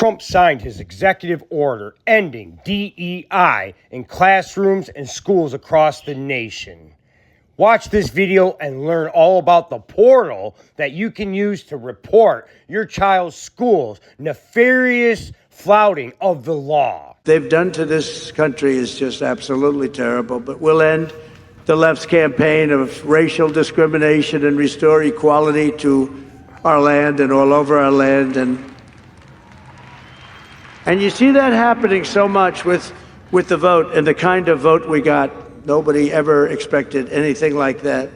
Trump signed his executive order ending DEI in classrooms and schools across the nation. Watch this video and learn all about the portal that you can use to report your child's school's nefarious flouting of the law. They've done to this country is just absolutely terrible, but we'll end the left's campaign of racial discrimination and restore equality to our land and all over our land. And you see that happening so much with the vote and the kind of vote we got. Nobody ever expected anything like that.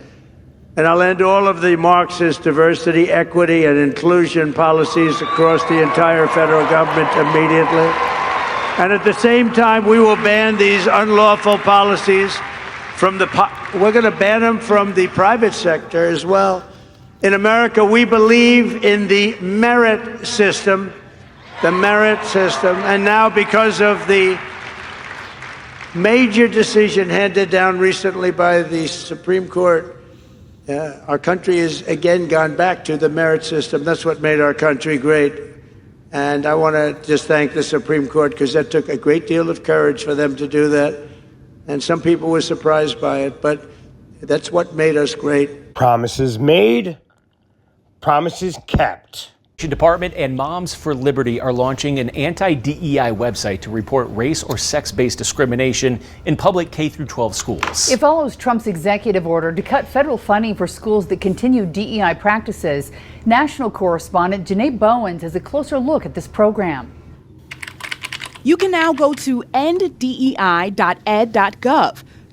And I'll end all of the Marxist diversity, equity, and inclusion policies across the entire federal government immediately. And at the same time, we will ban these unlawful policies from we're going to ban them from the private sector as well. In America, we believe in the merit system, and now because of the major decision handed down recently by the Supreme Court, our country has again gone back to the merit system. That's what made our country great. And I want to just thank the Supreme Court because that took a great deal of courage for them to do that. And some people were surprised by it, but that's what made us great. Promises made, promises kept. Department and Moms for Liberty are launching an anti-DEI website to report race or sex-based discrimination in public K-12 schools. It follows Trump's executive order to cut federal funding for schools that continue DEI practices. National correspondent Janae Bowens has a closer look at this program. You can now go to enddei.ed.gov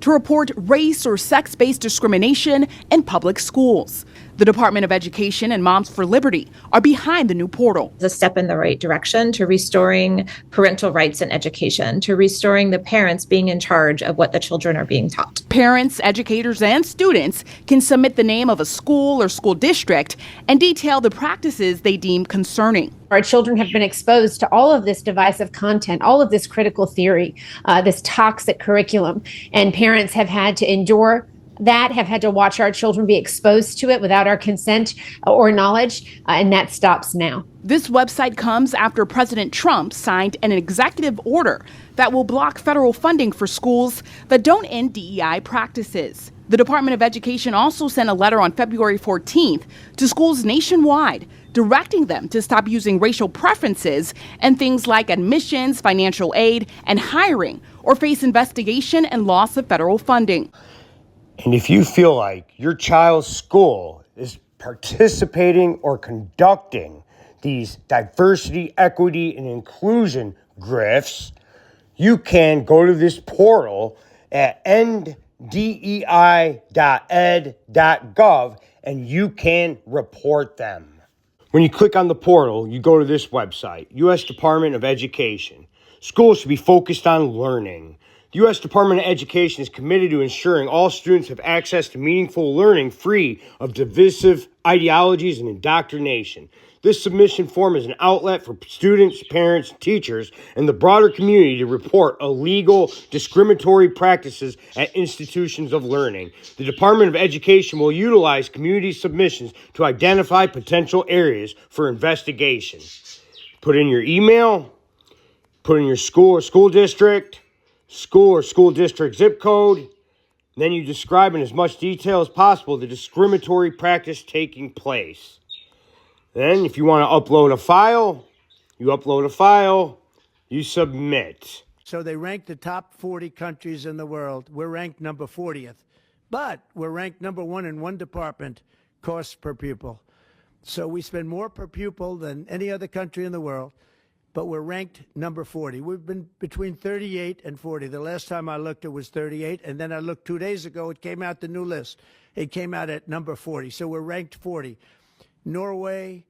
to report race or sex-based discrimination in public schools. The Department of Education and Moms for Liberty are behind the new portal. It's a step in the right direction to restoring parental rights in education, to restoring the parents being in charge of what the children are being taught. Parents, educators, and students can submit the name of a school or school district and detail the practices they deem concerning. Our children have been exposed to all of this divisive content, all of this critical theory, this toxic curriculum, and parents have had to endure that, have had to watch our children be exposed to it without our consent or knowledge, and that stops now. This website comes after President Trump signed an executive order that will block federal funding for schools that don't end DEI practices. The Department of Education also sent a letter on February 14th to schools nationwide, directing them to stop using racial preferences and things like admissions, financial aid, and hiring, or face investigation and loss of federal funding. And if you feel like your child's school is participating or conducting these diversity, equity, and inclusion grifts, you can go to this portal at enddei.ed.gov and you can report them. When you click on the portal, you go to this website, U.S. Department of Education. Schools should be focused on learning. The U.S. Department of Education is committed to ensuring all students have access to meaningful learning free of divisive ideologies and indoctrination. This submission form is an outlet for students, parents, teachers, and the broader community to report illegal, discriminatory practices at institutions of learning. The Department of Education will utilize community submissions to identify potential areas for investigation. Put in your email, put in your school or school district, school or school district zip code. Then you describe in as much detail as possible the discriminatory practice taking place. Then if you want to upload a file, you upload a file, you submit. So they ranked the top 40 countries in the world. We're ranked number 40th, but we're ranked number one in one department, cost per pupil. So we spend more per pupil than any other country in the world, but we're ranked number 40. We've been between 38 and 40. The last time I looked, it was 38, and then I looked 2 days ago, it came out the new list. It came out at number 40, so we're ranked 40. Norway,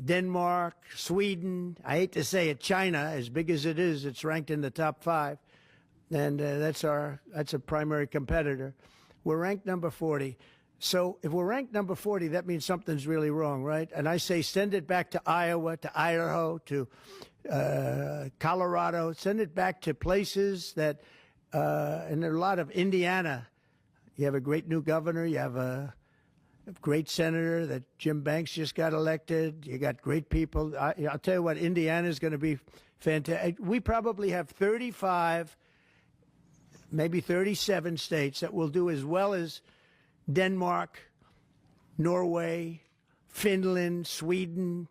Denmark, Sweden, I hate to say it, China, as big as it is, it's ranked in the top 5, and that's a primary competitor. We're ranked number 40. So if we're ranked number 40, that means something's really wrong, right? And I say send it back to Iowa, to Idaho, to Colorado. Send it back to places that, and there are a lot of Indiana. You have a great new governor. You have A great senator that Jim Banks just got elected. You got great people. I'll tell you what, Indiana's going to be fantastic. We probably have 35, maybe 37 states that will do as well as Denmark, Norway, Finland, Sweden,